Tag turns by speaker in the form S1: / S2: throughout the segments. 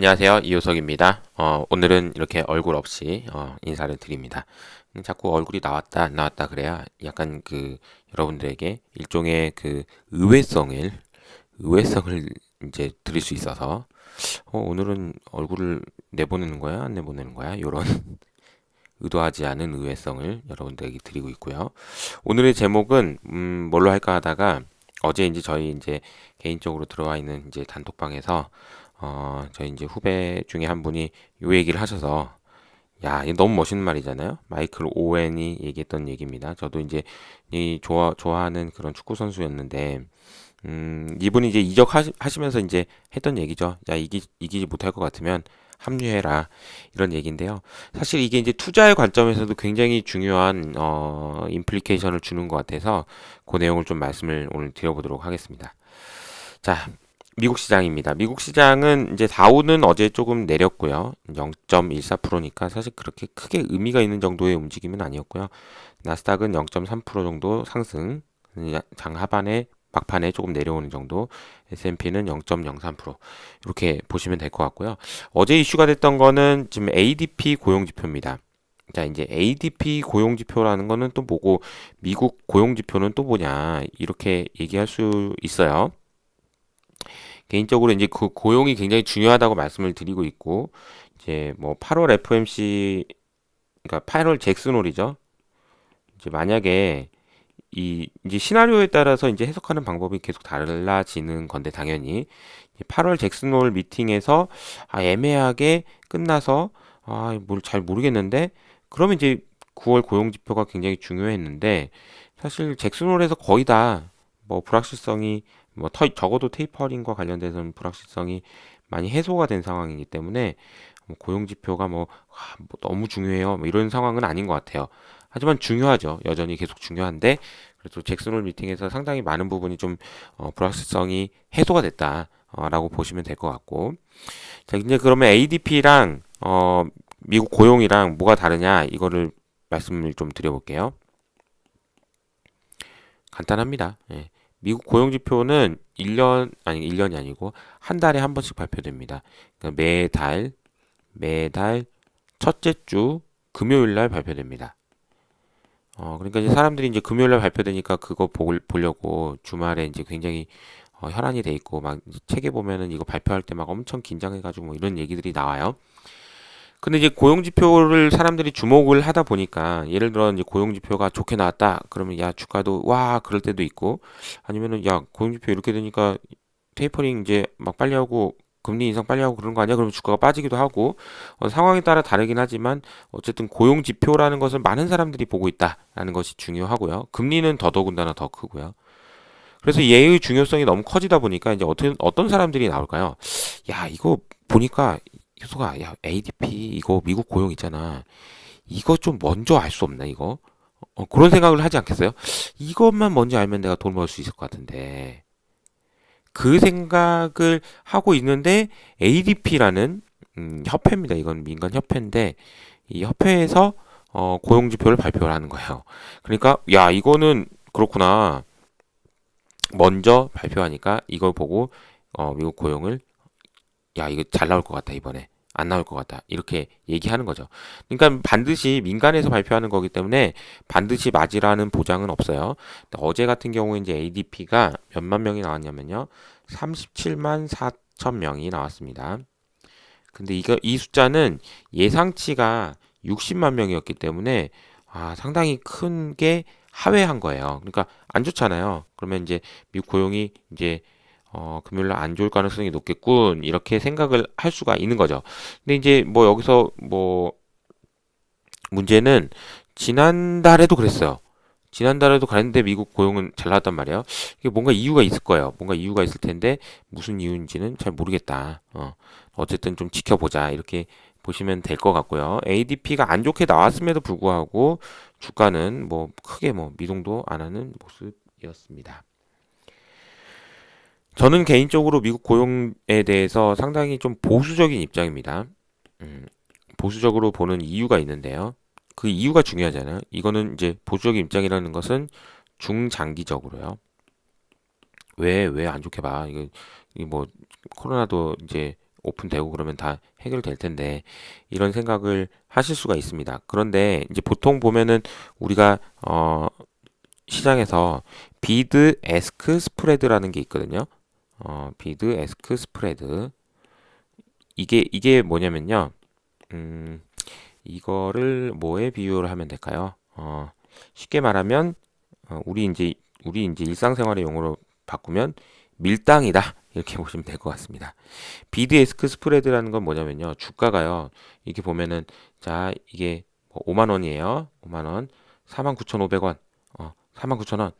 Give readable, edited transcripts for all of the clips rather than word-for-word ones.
S1: 안녕하세요. 이효석입니다. 오늘은 이렇게 얼굴 없이 인사를 드립니다. 자꾸 얼굴이 나왔다 안 나왔다 그래야 약간 여러분들에게 일종의 의외성을 이제 드릴 수 있어서 오늘은 얼굴을 내보내는 거야 안 내보내는 거야 이런 의도하지 않은 의외성을 여러분들에게 드리고 있고요. 오늘의 제목은 뭘로 할까 하다가 어제 이제 저희 이제 개인적으로 들어와 있는 이제 단톡방에서 저희 이제 후배 중에 한 분이 요 얘기를 하셔서, 야, 이게 너무 멋있는 말이잖아요. 마이클 오웬이 얘기했던 얘기입니다. 저도 이제 좋아하는 그런 축구 선수였는데, 이분이 이제 이적하시면서 이제 했던 얘기죠. 야, 이기지 못할 것 같으면 합류해라. 이런 얘기인데요. 사실 이게 이제 투자의 관점에서도 굉장히 중요한, 임플리케이션을 주는 것 같아서 그 내용을 좀 말씀을 오늘 드려보도록 하겠습니다. 자, 미국 시장입니다. 미국 시장은 이제 다우는 어제 조금 내렸고요. 0.14%니까 사실 그렇게 크게 의미가 있는 정도의 움직임은 아니었고요. 나스닥은 0.3% 정도 상승, 장 하반에 막판에 조금 내려오는 정도, S&P는 0.03% 이렇게 보시면 될 것 같고요. 어제 이슈가 됐던 거는 지금 ADP 고용지표입니다. 자, 이제 ADP 고용지표라는 거는 또 뭐고, 미국 고용지표는 또 뭐냐, 이렇게 얘기할 수 있어요. 개인적으로 이제 그 고용이 굉장히 중요하다고 말씀을 드리고 있고, 이제 뭐 8월 FMC, 그러니까 8월 잭슨홀이죠. 이제 만약에 이제 시나리오에 따라서 이제 해석하는 방법이 계속 달라지는 건데, 당연히 8월 잭슨홀 미팅에서 애매하게 끝나서 뭘 잘 모르겠는데, 그러면 이제 9월 고용 지표가 굉장히 중요했는데, 사실 잭슨홀에서 거의 다 뭐 불확실성이 적어도 테이퍼링과 관련돼서는 불확실성이 많이 해소가 된 상황이기 때문에 뭐 고용 지표가 뭐 너무 중요해요. 뭐 이런 상황은 아닌 것 같아요. 하지만 중요하죠. 여전히 계속 중요한데, 그래도 잭슨홀 미팅에서 상당히 많은 부분이 좀 불확실성이 해소가 됐다라고 보시면 될 것 같고, 자, 이제 그러면 ADP랑 미국 고용이랑 뭐가 다르냐, 이거를 말씀을 좀 드려볼게요. 간단합니다. 예. 미국 고용 지표는 1년이 아니고 한 달에 한 번씩 발표됩니다. 그러니까 매달 첫째 주 금요일 날 발표됩니다. 그러니까 이제 사람들이 이제 금요일 날 발표되니까 그거 보려고 주말에 이제 굉장히 혈안이 돼 있고, 막 책에 보면은 이거 발표할 때 막 엄청 긴장해가지고 뭐 이런 얘기들이 나와요. 근데 이제 고용지표를 사람들이 주목을 하다 보니까, 예를 들어 이제 고용지표가 좋게 나왔다 그러면 야, 주가도 와 그럴 때도 있고, 아니면은 야, 고용지표 이렇게 되니까 테이퍼링 이제 막 빨리 하고 금리 인상 빨리 하고 그런 거 아니야? 그러면 주가가 빠지기도 하고, 상황에 따라 다르긴 하지만 어쨌든 고용 지표라는 것을 많은 사람들이 보고 있다라는 것이 중요하고요. 금리는 더더군다나 더 크고요. 그래서 얘의 중요성이 너무 커지다 보니까 이제 어떤 사람들이 나올까요? 야, 이거 보니까 효소가, 야, ADP 이거 미국 고용 있잖아. 이거 좀 먼저 알 수 없나 이거? 그런 생각을 하지 않겠어요? 이것만 먼저 알면 내가 돈 벌 수 있을 것 같은데. 그 생각을 하고 있는데, ADP라는 협회입니다. 이건 민간 협회인데, 이 협회에서 고용 지표를 발표를 하는 거예요. 그러니까 야, 이거는 그렇구나. 먼저 발표하니까 이걸 보고 미국 고용을, 야, 이거 잘 나올 것 같다 이번에. 안 나올 것 같다. 이렇게 얘기하는 거죠. 그러니까 반드시 민간에서 발표하는 거기 때문에 반드시 맞으라는 보장은 없어요. 어제 같은 경우에 이제 ADP가 몇만 명이 나왔냐면요. 37만 4천 명이 나왔습니다. 근데 이 숫자는 예상치가 60만 명이었기 때문에 상당히 큰 게 하회한 거예요. 그러니까 안 좋잖아요. 그러면 이제 미국 고용이 이제 금요일날 안 좋을 가능성이 높겠군, 이렇게 생각을 할 수가 있는 거죠. 근데 이제 뭐 여기서 뭐 문제는, 지난달에도 그랬어요. 지난달에도 그랬는데 미국 고용은 잘 나왔단 말이에요. 이게 뭔가 이유가 있을 거예요. 뭔가 이유가 있을 텐데 무슨 이유인지는 잘 모르겠다. 어쨌든 좀 지켜보자, 이렇게 보시면 될 것 같고요. ADP가 안 좋게 나왔음에도 불구하고 주가는 뭐 크게 뭐 미동도 안 하는 모습이었습니다. 저는 개인적으로 미국 고용에 대해서 상당히 좀 보수적인 입장입니다. 음, 보수적으로 보는 이유가 있는데요. 그 이유가 중요하잖아요. 이거는 이제 보수적인 입장이라는 것은 중장기적으로요. 왜 안 좋게 봐? 이게 뭐 코로나도 이제 오픈되고 그러면 다 해결될 텐데 이런 생각을 하실 수가 있습니다. 그런데 이제 보통 보면은 우리가 시장에서 비드 애스크 스프레드라는 게 있거든요. 비드 애스크 스프레드 이게 뭐냐면요. 음, 이거를 뭐에 비유를 하면 될까요? 쉽게 말하면 우리 이제 일상생활의 용어로 바꾸면 밀당이다 이렇게 보시면 될 것 같습니다. 비드 에스크 스프레드라는 건 뭐냐면요. 주가가요. 이렇게 보면은 자 이게 5만 원이에요. 5만 원, 49,500원, 49,000원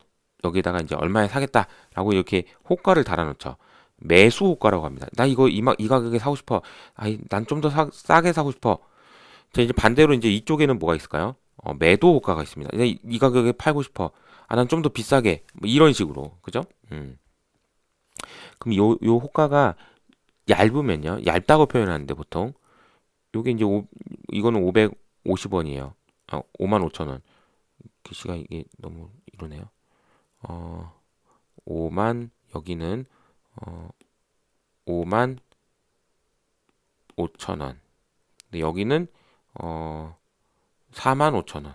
S1: 여기다가 이제 얼마에 사겠다라고 이렇게 호가를 달아놓죠. 매수 호가라고 합니다. 나 이거 이 가격에 사고 싶어. 아니 난 좀 더 싸게 사고 싶어. 자, 이제 반대로 이제 이쪽에는 뭐가 있을까요? 매도 호가가 있습니다. 이 가격에 팔고 싶어. 아, 난 좀 더 비싸게. 뭐 이런 식으로. 그죠? 그럼 요 호가가 얇으면요. 얇다고 표현하는데 보통. 요게 이제 이거는 550원이에요. 5만 5천 원. 글씨가 이게 너무 이러네요. 5만, 여기는, 어, 5만 5천 원. 근데 여기는, 4만 5천 원.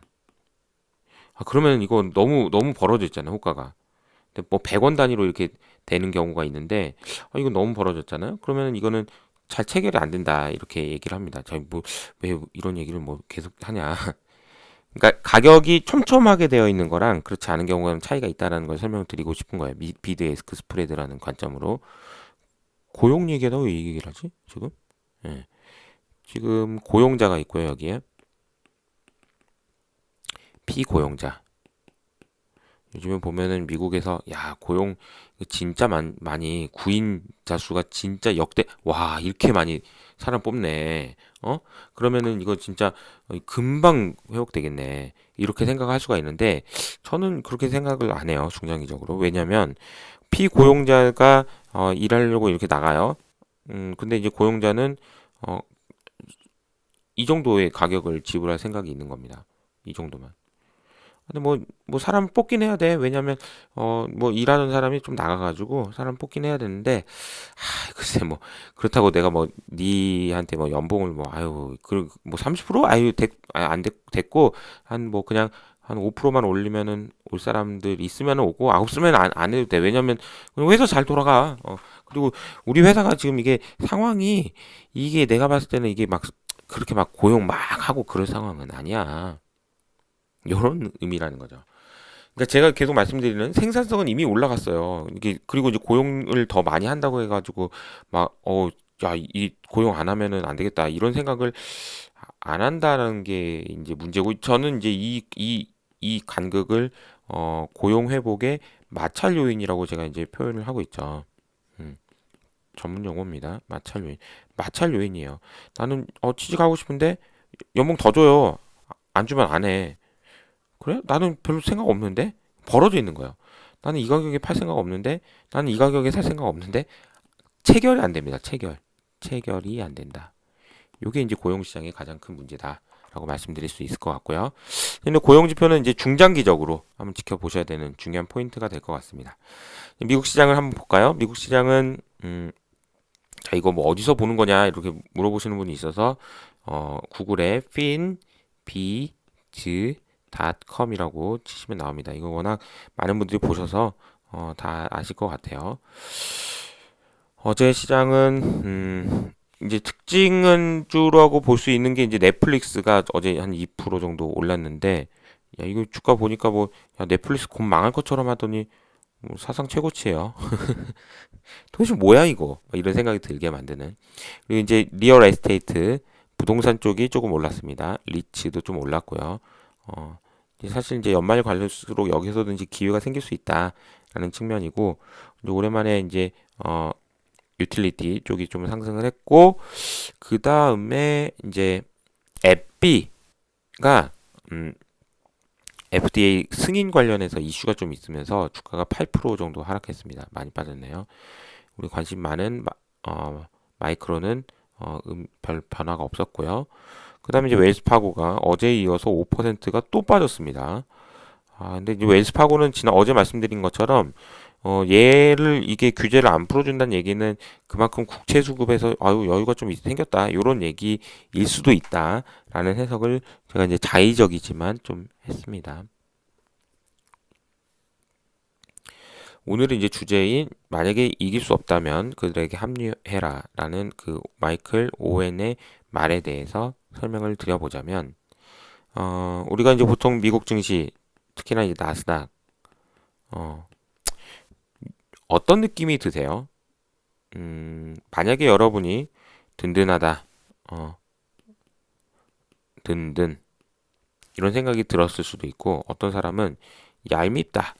S1: 그러면 이거 너무 벌어져 있잖아요, 호가가. 근데 뭐 100원 단위로 이렇게 되는 경우가 있는데, 이거 너무 벌어졌잖아요? 그러면 이거는 잘 체결이 안 된다, 이렇게 얘기를 합니다. 왜 이런 얘기를 뭐 계속 하냐. 그러니까 가격이 촘촘하게 되어 있는 거랑 그렇지 않은 경우는 차이가 있다는 걸 설명드리고 싶은 거예요. 비드 에스크 스프레드라는 관점으로. 고용 얘기하다 왜 이 얘기를 하지? 지금? 예. 지금 고용자가 있고요, 여기에. 피고용자. 요즘에 보면은 미국에서 야 고용 진짜 많이 구인자 수가 진짜 역대 와 이렇게 많이 사람 뽑네 그러면은 이거 진짜 금방 회복되겠네 이렇게 생각할 수가 있는데 저는 그렇게 생각을 안 해요 중장기적으로 왜냐면 피고용자가 일하려고 이렇게 나가요 근데 이제 고용자는 어, 이 정도의 가격을 지불할 생각이 있는 겁니다 이 정도만 근데 뭐 사람 뽑긴 해야 돼. 왜냐면 뭐 일하는 사람이 좀 나가가지고 사람 뽑긴 해야 되는데 글쎄 뭐 그렇다고 내가 뭐 니한테 뭐 연봉을 뭐 아유 그뭐 30% 아유 안 됐고 한 뭐 그냥 한 5%만 올리면은 올 사람들 있으면 오고 없으면 안 해도 돼. 왜냐면 회사 잘 돌아가. 그리고 우리 회사가 지금 이게 상황이 이게 내가 봤을 때는 이게 막 그렇게 막 고용 막 하고 그럴 상황은 아니야. 요런 의미라는 거죠. 그러니까 제가 계속 말씀드리는 생산성은 이미 올라갔어요. 이게 그리고 이제 고용을 더 많이 한다고 해가지고 막 야, 이 고용 안 하면은 안 되겠다 이런 생각을 안 한다는 게 이제 문제고 저는 이제 이 간극을 고용 회복의 마찰 요인이라고 제가 이제 표현을 하고 있죠. 음, 전문 용어입니다. 마찰 요인. 마찰 요인이에요. 나는 취직하고 싶은데 연봉 더 줘요. 안 주면 안 해. 그래? 나는 별로 생각 없는데? 벌어져 있는 거예요. 나는 이 가격에 팔 생각 없는데? 나는 이 가격에 살 생각 없는데? 체결이 안 됩니다. 체결이 안 된다. 이게 이제 고용시장의 가장 큰 문제다라고 말씀드릴 수 있을 것 같고요. 근데 고용지표는 이제 중장기적으로 한번 지켜보셔야 되는 중요한 포인트가 될 것 같습니다. 미국 시장을 한번 볼까요? 미국 시장은, 자, 이거 뭐 어디서 보는 거냐, 이렇게 물어보시는 분이 있어서, 구글에 finbiz .com이라고 치시면 나옵니다. 이거 워낙 많은 분들이 보셔서 다 아실 것 같아요. 어제 시장은 이제 특징주라고 볼 수 있는 게 이제 넷플릭스가 어제 한 2% 정도 올랐는데 야 이거 주가 보니까 뭐 야, 넷플릭스 곧 망할 것처럼 하더니 뭐 사상 최고치예요. 도대체 뭐야 이거? 뭐 이런 생각이 들게 만드는. 그리고 이제 리얼 에스테이트 부동산 쪽이 조금 올랐습니다. 리츠도 좀 올랐고요. 사실 이제 연말 갈수록 여기서도 이제 기회가 생길 수 있다라는 측면이고 이제 오랜만에 이제 유틸리티 쪽이 좀 상승을 했고 그 다음에 이제 앱비가 FDA 승인 관련해서 이슈가 좀 있으면서 주가가 8% 정도 하락했습니다. 많이 빠졌네요. 우리 관심 많은 마이크로는 별 변화가 없었고요. 그 다음에 이제 웰스파고가 어제에 이어서 5%가 또 빠졌습니다. 근데 이제 웰스파고는 어제 말씀드린 것처럼 얘를 이게 규제를 안 풀어준다는 얘기는 그만큼 국채 수급에서 아유 여유가 좀 생겼다 이런 얘기일 수도 있다라는 해석을 제가 이제 자의적이지만 좀 했습니다. 오늘은 이제 주제인 만약에 이길 수 없다면 그들에게 합류해라라는 그 마이클 오웬의 말에 대해서 설명을 드려보자면 우리가 이제 보통 미국 증시 특히나 이제 나스닥 어, 어떤 느낌이 드세요? 만약에 여러분이 든든하다, 어, 든든 이런 생각이 들었을 수도 있고 어떤 사람은 얄밉다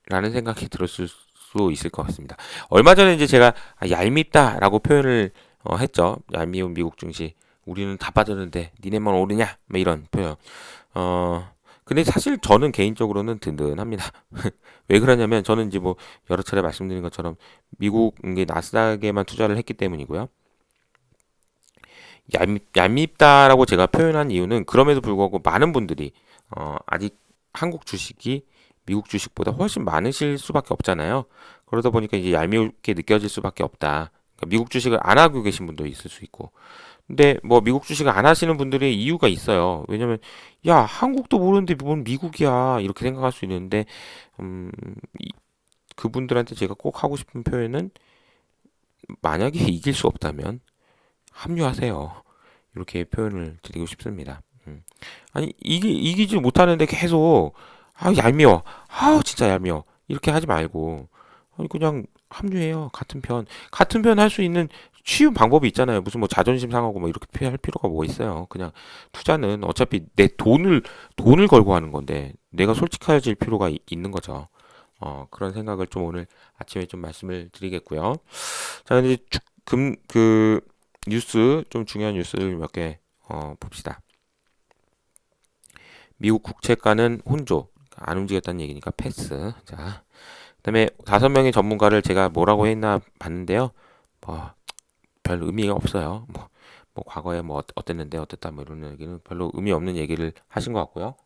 S1: 라는 생각이 들었을 수 있을 것 같습니다. 얼마 전에 이제 제가 얄밉다라고 표현을 했죠. 얄미운 미국 증시. 우리는 다 빠졌는데 니네만 오르냐? 뭐 이런 표현. 어, 근데 사실 저는 개인적으로는 든든합니다. 왜 그러냐면 저는 이제 뭐 여러 차례 말씀드린 것처럼 미국 이게 나스닥에만 투자를 했기 때문이고요. 얄밉다라고 제가 표현한 이유는 그럼에도 불구하고 많은 분들이 아직 한국 주식이 미국 주식보다 훨씬 많으실 수밖에 없잖아요. 그러다 보니까 이제 얄밉게 느껴질 수밖에 없다. 그러니까 미국 주식을 안 하고 계신 분도 있을 수 있고. 근데 뭐 미국 주식을 안 하시는 분들의 이유가 있어요. 왜냐면 야 한국도 모르는데 뭔 미국이야 이렇게 생각할 수 있는데 음, 그분들한테 제가 꼭 하고 싶은 표현은 만약에 이길 수 없다면 합류하세요. 이렇게 표현을 드리고 싶습니다. 아니 이기지 못하는데 계속 얄미워. 진짜 얄미워. 이렇게 하지 말고 아니 그냥 합류해요. 같은 편 할 수 있는 쉬운 방법이 있잖아요. 무슨 뭐 자존심 상하고 뭐 이렇게 할 필요가 뭐 있어요. 그냥 투자는 어차피 내 돈을 걸고 하는 건데 내가 솔직해질 필요가 있는 거죠. 그런 생각을 좀 오늘 아침에 좀 말씀을 드리겠고요. 자, 근데 그 뉴스 좀 중요한 뉴스를 몇 개 봅시다. 미국 국채가는 혼조, 안 움직였다는 얘기니까 패스. 자, 그다음에 5명의 전문가를 제가 뭐라고 했나 봤는데요. 뭐 별 의미가 없어요. 뭐 과거에 뭐 어땠는데 어땠다 뭐 이런 얘기는 별로 의미 없는 얘기를 하신 것 같고요.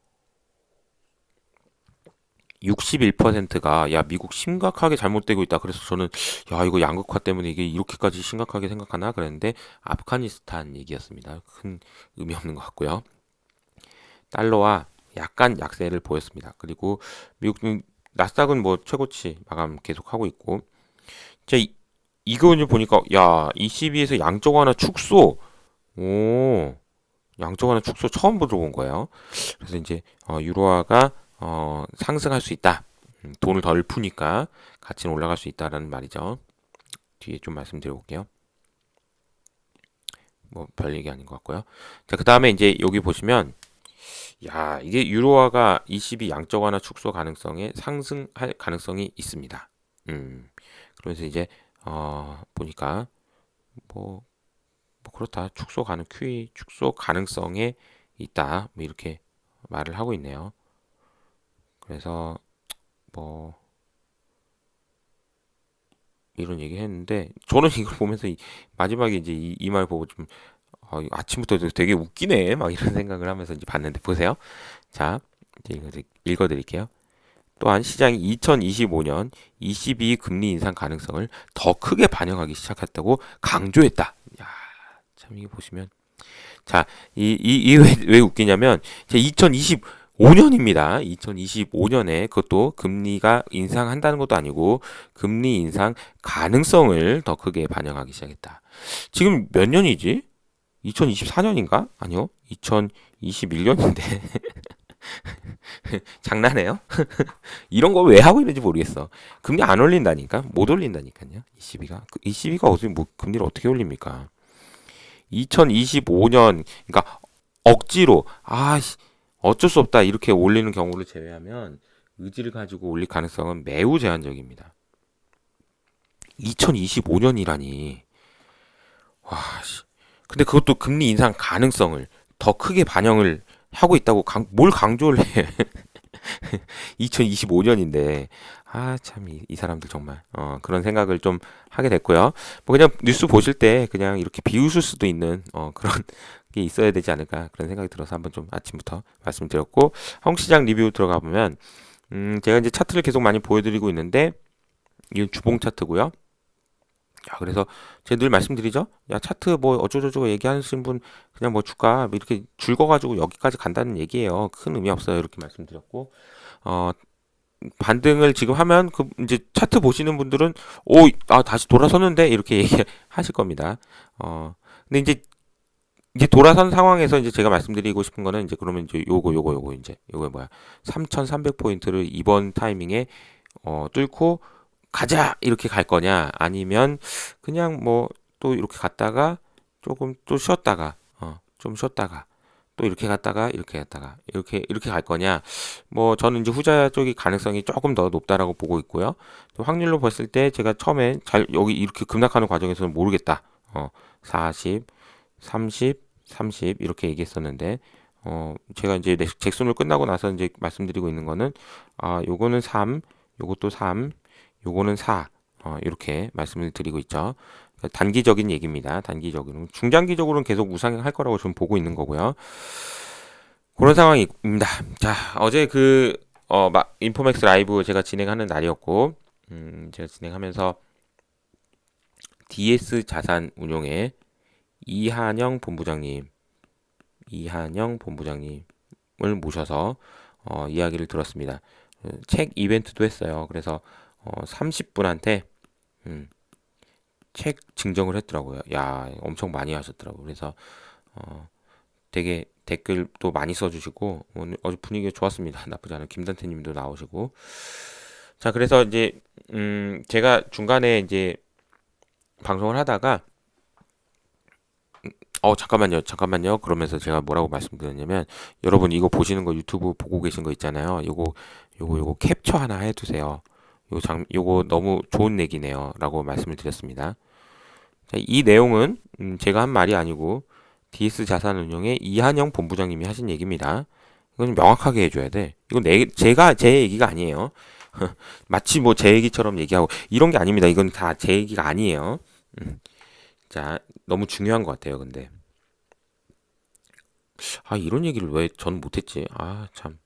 S1: 61%가 야 미국 심각하게 잘못되고 있다. 그래서 저는 야 이거 양극화 때문에 이게 이렇게까지 심각하게 생각하나 그랬는데 아프가니스탄 얘기였습니다. 큰 의미 없는 것 같고요. 달러와 약간 약세를 보였습니다. 그리고 미국 나스닥은 뭐 최고치 마감 계속하고 있고 자 이거 이제 보니까 야 ECB에서 양적 완화 축소 오 양적 완화 축소 처음 들어본 거예요. 그래서 이제 유로화가 상승할 수 있다. 돈을 덜 푸니까 가치는 올라갈 수 있다라는 말이죠. 뒤에 좀 말씀드려볼게요. 뭐 별 얘기 아닌 것 같고요. 자, 그 다음에 이제 여기 보시면 야 이게 유로화가 22 양적 완화 축소 가능성에 상승할 가능성이 있습니다. 그러면서 이제 보니까 뭐, 뭐 그렇다 QE 축소 가능성에 있다 뭐 이렇게 말을 하고 있네요. 그래서 뭐 이런 얘기 했는데 저는 이걸 보면서 마지막에 이제 이 말 보고 좀 아침부터 되게 웃기네 막 이런 생각을 하면서 이제 봤는데 보세요. 자 이제 읽어드릴게요. 또한 시장이 2025년 22 금리 인상 가능성을 더 크게 반영하기 시작했다고 강조했다. 야, 참 이게 보시면 자, 왜 웃기냐면 제 2025년입니다. 2025년에 그것도 금리가 인상한다는 것도 아니고 금리 인상 가능성을 더 크게 반영하기 시작했다. 지금 몇 년이지? 2024년인가? 아니요. 2021년인데. 장난해요? 이런 거 왜 하고 있는지 모르겠어. 금리 안 올린다니까? 못 올린다니까요. ECB가. ECB가 어떻게 뭐 금리를 어떻게 올립니까? 2025년 그러니까 억지로 어쩔 수 없다 이렇게 올리는 경우를 제외하면 의지를 가지고 올릴 가능성은 매우 제한적입니다. 2025년이라니 와 근데 그것도 금리 인상 가능성을 더 크게 반영을 하고 있다고 뭘 강조를 해 2025년인데 참 이 사람들 정말 그런 생각을 좀 하게 됐고요. 뭐 그냥 뉴스 보실 때 그냥 이렇게 비웃을 수도 있는 그런 게 있어야 되지 않을까 그런 생각이 들어서 한번 좀 아침부터 말씀드렸고 한국시장 리뷰 들어가 보면 제가 이제 차트를 계속 많이 보여드리고 있는데 이건 주봉 차트고요. 야, 그래서 제가 늘 말씀드리죠. 야, 차트 뭐 어쩌고저쩌고 얘기하시는 분 그냥 뭐 주가 뭐 이렇게 줄거가지고 여기까지 간다는 얘기예요. 큰 의미 없어요. 이렇게 말씀드렸고, 어, 반등을 지금 하면 그 이제 차트 보시는 분들은 다시 돌아섰는데 이렇게 얘기하실 겁니다. 근데 이제 돌아선 상황에서 이제 제가 말씀드리고 싶은 거는 이제 그러면 이제 요거 이제 요거 뭐야? 3,300포인트를 이번 타이밍에 뚫고 가자 이렇게 갈 거냐 아니면 그냥 뭐 또 이렇게 갔다가 조금 또 쉬었다가 좀 쉬었다가 또 이렇게 갈 거냐. 뭐 저는 이제 후자 쪽이 가능성이 조금 더 높다라고 보고 있고요. 또 확률로 봤을 때 제가 처음에 잘 여기 이렇게 급락하는 과정에서는 모르겠다. 40, 30, 30 이렇게 얘기했었는데 제가 이제 잭슨을 끝나고 나서 이제 말씀드리고 있는 거는 요거는 3, 요것도 3, 요거는 4 이렇게 말씀을 드리고 있죠. 그러니까 단기적인 얘기입니다. 단기적으로는 중장기적으로는 계속 우상향할 거라고 좀 보고 있는 거고요. 그런 상황입니다. 자, 어제 인포맥스 라이브 제가 진행하는 날이었고, 제가 진행하면서 DS 자산 운용의 이한영 본부장님을 모셔서 이야기를 들었습니다. 책 이벤트도 했어요. 그래서 30분한테 책 증정을 했더라고요. 야, 엄청 많이 하셨더라고요. 그래서 되게 댓글도 많이 써주시고 오늘 어제 분위기가 좋았습니다. 나쁘지 않아요. 김단태님도 나오시고 자 그래서 이제 제가 중간에 이제 방송을 하다가 잠깐만요 그러면서 제가 뭐라고 말씀드렸냐면 여러분 이거 보시는 거 유튜브 보고 계신 거 있잖아요. 요거 캡처 하나 해두세요. 요거 너무 좋은 얘기네요 라고 말씀을 드렸습니다. 자, 이 내용은 제가 한 말이 아니고 DS 자산운용의 이한영 본부장님이 하신 얘기입니다. 이건 명확하게 해줘야 돼. 이건 제 얘기가 아니에요. 마치 뭐 제 얘기처럼 얘기하고 이런 게 아닙니다. 이건 다 제 얘기가 아니에요. 자, 너무 중요한 것 같아요. 근데 이런 얘기를 왜 전 못했지? 참.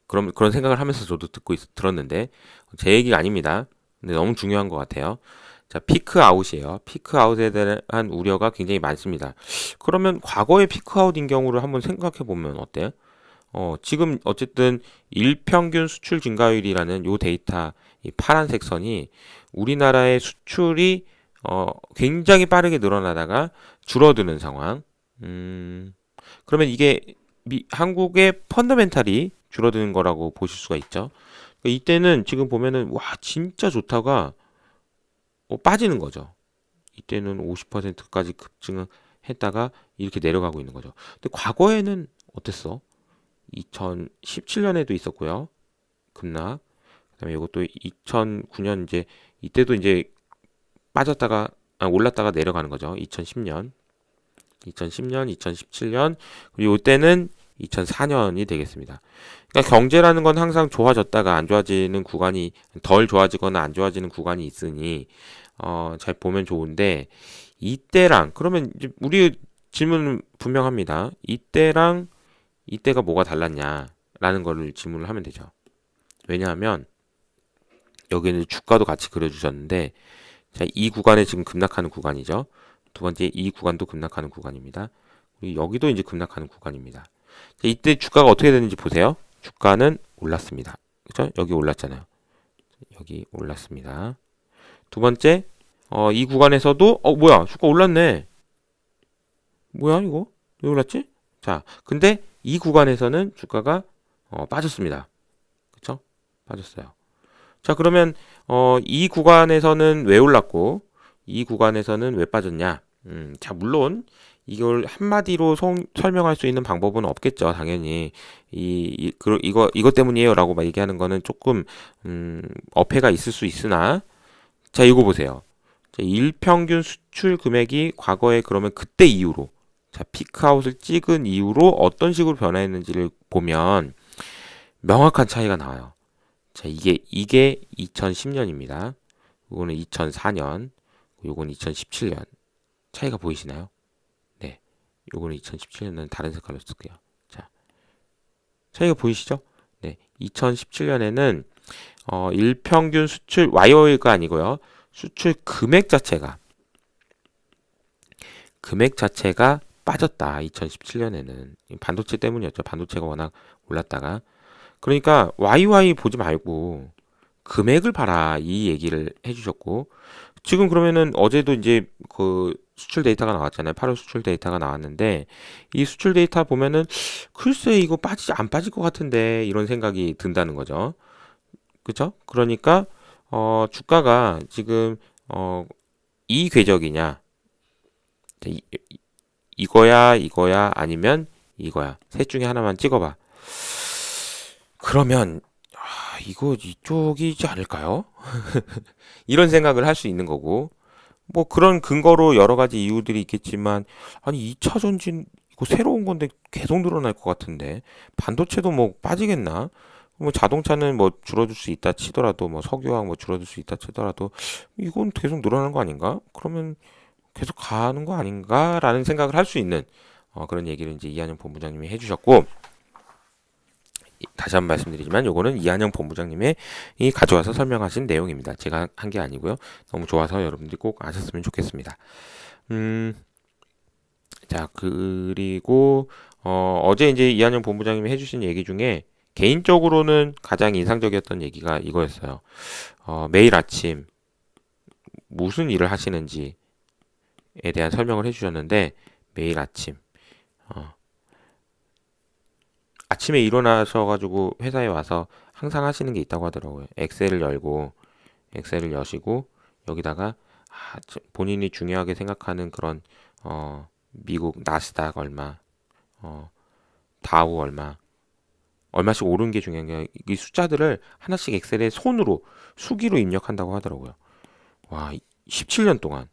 S1: 그런 생각을 하면서 저도 들었는데 제 얘기가 아닙니다. 근데 너무 중요한 것 같아요. 자, 피크 아웃이에요. 피크 아웃에 대한 우려가 굉장히 많습니다. 그러면 과거의 피크 아웃인 경우를 한번 생각해 보면 어때요? 지금 어쨌든 일평균 수출 증가율이라는 요 데이터, 이 파란색 선이 우리나라의 수출이 굉장히 빠르게 늘어나다가 줄어드는 상황. 그러면 이게 한국의 펀더멘탈이 줄어드는 거라고 보실 수가 있죠. 그러니까 이때는 지금 보면은 와 진짜 좋다가 빠지는 거죠. 이때는 50%까지 급증했다가 이렇게 내려가고 있는 거죠. 근데 과거에는 어땠어? 2017년에도 있었고요. 급락. 그다음에 이것도 2009년 이제 이때도 이제 올랐다가 내려가는 거죠. 2010년, 2017년 그리고 이때는 2004년이 되겠습니다. 그러니까 경제라는 건 항상 좋아졌다가 안 좋아지는 구간이 덜 좋아지거나 안 좋아지는 구간이 있으니 잘 보면 좋은데 이때랑 그러면 이제 우리 질문은 분명합니다. 이때가 뭐가 달랐냐라는 거를 질문을 하면 되죠. 왜냐하면 여기는 주가도 같이 그려주셨는데 자, 이 구간에 지금 급락하는 구간이죠. 두 번째 이 구간도 급락하는 구간입니다. 여기도 이제 급락하는 구간입니다. 자, 이때 주가가 어떻게 되는지 보세요. 주가는 올랐습니다. 그죠? 여기 올랐잖아요. 여기 올랐습니다. 두 번째, 이 구간에서도, 뭐야, 주가 올랐네. 뭐야, 이거? 왜 올랐지? 자, 근데 이 구간에서는 주가가, 빠졌습니다. 그쵸? 빠졌어요. 자, 그러면, 이 구간에서는 왜 올랐고, 이 구간에서는 왜 빠졌냐? 자, 물론, 이걸 한마디로 설명할 수 있는 방법은 없겠죠, 당연히. 이거 때문이에요 라고 막 얘기하는 거는 조금, 어폐가 있을 수 있으나, 자, 이거 보세요. 자, 일평균 수출 금액이 과거에 그러면 그때 이후로, 자, 피크아웃을 찍은 이후로 어떤 식으로 변화했는지를 보면 명확한 차이가 나와요. 자, 이게 2010년입니다. 이거는 2004년, 요건 2017년. 차이가 보이시나요? 네. 요거는 2017년은 다른 색깔로 쓸게요. 자, 차이가 보이시죠? 네. 2017년에는 일평균 수출 YOY가 아니고요. 수출 금액 자체가 빠졌다. 2017년에는 반도체 때문이었죠. 반도체가 워낙 올랐다가 그러니까 YY 보지 말고 금액을 봐라 이 얘기를 해주셨고 지금 그러면은 어제도 이제 그 수출 데이터가 나왔잖아요. 8월 수출 데이터가 나왔는데 이 수출 데이터 보면은 글쎄 이거 빠지지 안 빠질 것 같은데 이런 생각이 든다는 거죠. 그죠? 그러니까 주가가 지금 이 궤적이냐 이거야 아니면 이거야 셋 중에 하나만 찍어봐. 그러면 이거 이쪽이지 않을까요? 이런 생각을 할 수 있는 거고 뭐 그런 근거로 여러 가지 이유들이 있겠지만 아니 2차 전지 이거 새로운 건데 계속 늘어날 것 같은데 반도체도 뭐 빠지겠나? 뭐 자동차는 뭐 줄어들 수 있다 치더라도 뭐 석유화학 뭐 줄어들 수 있다 치더라도 이건 계속 늘어나는 거 아닌가? 그러면 계속 가는 거 아닌가라는 생각을 할 수 있는 그런 얘기를 이제 이한영 본부장님이 해주셨고 다시 한번 말씀드리지만 요거는 이한영 본부장님의 이 가져와서 설명하신 내용입니다. 제가 한 게 아니고요. 너무 좋아서 여러분들이 꼭 아셨으면 좋겠습니다. 자 그리고 어제 이제 이한영 본부장님이 해주신 얘기 중에 개인적으로는 가장 인상적이었던 얘기가 이거였어요. 매일 아침 무슨 일을 하시는지에 대한 설명을 해주셨는데 매일 아침 아침에 일어나셔가지고 회사에 와서 항상 하시는 게 있다고 하더라고요. 엑셀을 여시고 여기다가 본인이 중요하게 생각하는 그런 미국 나스닥 얼마, 다우 얼마씩 오른 게 중요한 게 이 숫자들을 하나씩 엑셀에 손으로 수기로 입력한다고 하더라고요. 와, 17년 동안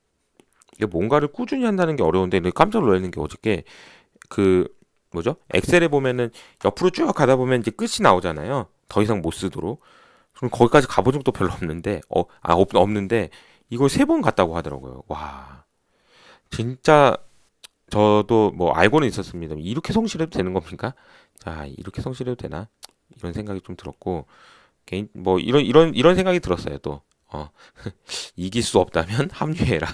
S1: 이게 뭔가를 꾸준히 한다는 게 어려운데 깜짝 놀라는 게 어저께 그 뭐죠? 엑셀에 보면은 옆으로 쭉 가다 보면 이제 끝이 나오잖아요. 더 이상 못 쓰도록. 그럼 거기까지 가본 적도 별로 없는데, 없는데, 이걸 3번 갔다고 하더라고요. 와, 진짜, 저도 뭐 알고는 있었습니다. 이렇게 성실해도 되는 겁니까? 자, 이렇게 성실해도 되나? 이런 생각이 좀 들었고, 뭐, 이런 생각이 들었어요, 또. 이길 수 없다면 합류해라.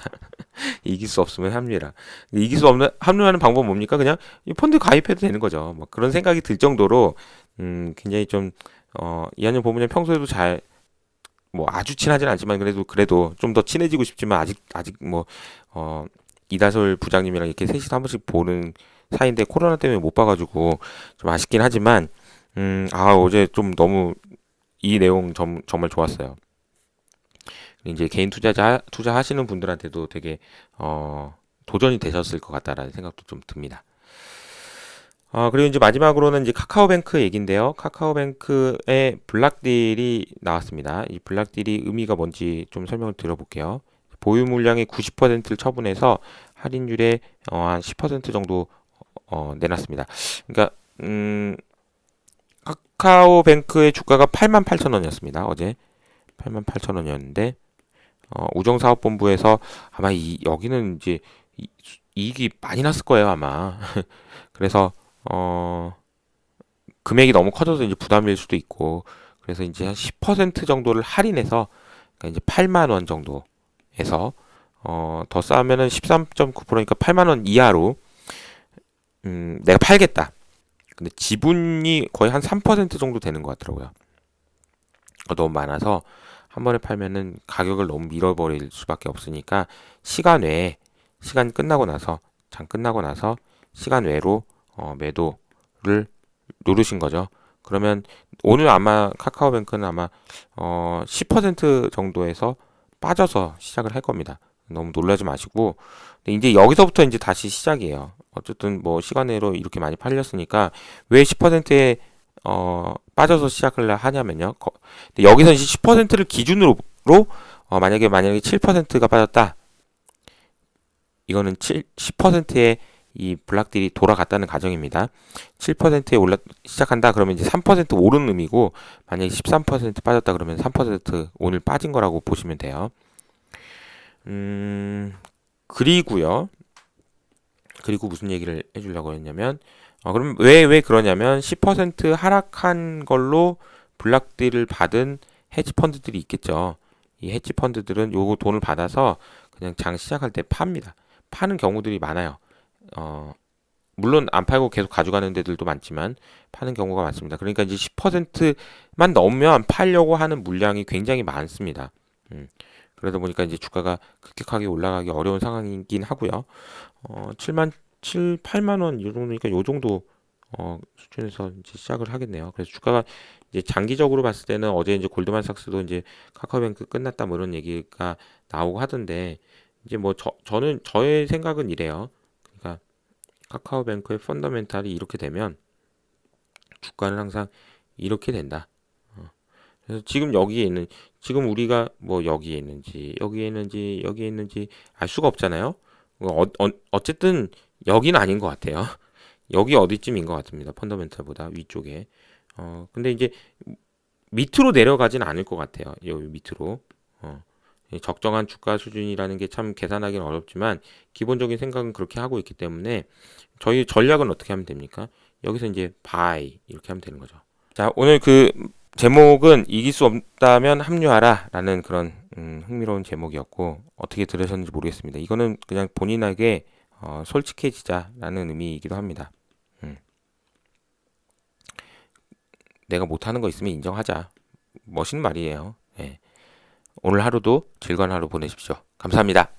S1: 이길 수 없으면 합류해라. 이길 수 없는 합류하는 방법 뭡니까? 그냥 이 펀드 가입해도 되는 거죠. 뭐 그런 생각이 들 정도로 굉장히 좀 이한영 본부장 평소에도 잘 뭐 아주 친하진 않지만 그래도 좀 더 친해지고 싶지만 아직 뭐 이다솔 부장님이랑 이렇게 셋이서 한 번씩 보는 사이인데 코로나 때문에 못 봐가지고 좀 아쉽긴 하지만 어제 좀 너무 이 내용 정말 좋았어요. 이제 개인 투자하시는 분들한테도 되게 도전이 되셨을 것 같다라는 생각도 좀 듭니다. 그리고 이제 마지막으로는 이제 카카오뱅크 얘기인데요. 카카오뱅크의 블락딜이 나왔습니다. 이 블락딜이 의미가 뭔지 좀 설명을 드려볼게요. 보유 물량의 90%를 처분해서 할인율의 한 10% 정도 내놨습니다. 그러니까 카카오뱅크의 주가가 88,000원이었습니다. 어제 88,000원이었는데 우정사업본부에서 아마 여기는 이제 이익이 많이 났을 거예요, 아마. 그래서 금액이 너무 커져서 이제 부담일 수도 있고, 그래서 이제 한 10% 정도를 할인해서, 그러니까 이제 8만 원 정도에서 더 싸면은 13.9%니까 8만 원 이하로 내가 팔겠다. 근데 지분이 거의 한 3% 정도 되는 것 같더라고요. 너무 많아서 한 번에 팔면은 가격을 너무 밀어버릴 수밖에 없으니까 시간 끝나고 나서 장 끝나고 나서 시간 외로 매도를 누르신 거죠. 그러면 오늘 아마 카카오뱅크는 아마 10% 정도에서 빠져서 시작을 할 겁니다. 너무 놀라지 마시고 이제 여기서부터 이제 다시 시작이에요. 어쨌든 뭐 시간 외로 이렇게 많이 팔렸으니까 왜 10%에 빠져서 시작을 하냐면요. 여기서 이제 10%를 기준으로 만약에 7%가 빠졌다. 이거는 10%의 이 블락딜이 돌아갔다는 가정입니다. 7%에 시작한다 그러면 이제 3% 오른 의미고 만약에 13% 빠졌다 그러면 3% 오늘 빠진 거라고 보시면 돼요. 그리고요. 그리고 무슨 얘기를 해주려고 했냐면 그럼 왜 그러냐면 10% 하락한 걸로 블락딜을 받은 헤지 펀드들이 있겠죠. 이 헤지 펀드들은 요거 돈을 받아서 그냥 장 시작할 때 팝니다. 파는 경우들이 많아요. 물론 안 팔고 계속 가져가는 데들도 많지만 파는 경우가 많습니다. 그러니까 이제 10%만 넘으면 팔려고 하는 물량이 굉장히 많습니다. 그러다 보니까 이제 주가가 급격하게 올라가기 어려운 상황이긴 하고요. 8만 원 이 정도니까 요 정도 수준에서 이제 시작을 하겠네요. 그래서 주가가 이제 장기적으로 봤을 때는 어제 이제 골드만삭스도 이제 카카오뱅크 끝났다 뭐 이런 얘기가 나오고 하던데 이제 뭐 저는 저의 생각은 이래요. 그러니까 카카오뱅크의 펀더멘탈이 이렇게 되면 주가는 항상 이렇게 된다. 그래서 지금 여기에 있는 지금 우리가 뭐 여기에 있는지 여기에 있는지 여기에 있는지 알 수가 없잖아요. 어쨌든 여기는 아닌 것 같아요. 여기 어디쯤인 것 같습니다. 펀더멘탈보다 위쪽에. 근데 이제 밑으로 내려가진 않을 것 같아요. 여기 밑으로. 적정한 주가 수준이라는 게 참 계산하기는 어렵지만 기본적인 생각은 그렇게 하고 있기 때문에 저희 전략은 어떻게 하면 됩니까? 여기서 이제 buy 이렇게 하면 되는 거죠. 자, 오늘 그 제목은 이길 수 없다면 합류하라 라는 그런 흥미로운 제목이었고 어떻게 들으셨는지 모르겠습니다. 이거는 그냥 본인에게 솔직해지자라는 의미이기도 합니다. 내가 못하는 거 있으면 인정하자. 멋있는 말이에요. 예. 오늘 하루도 즐거운 하루 보내십시오. 감사합니다.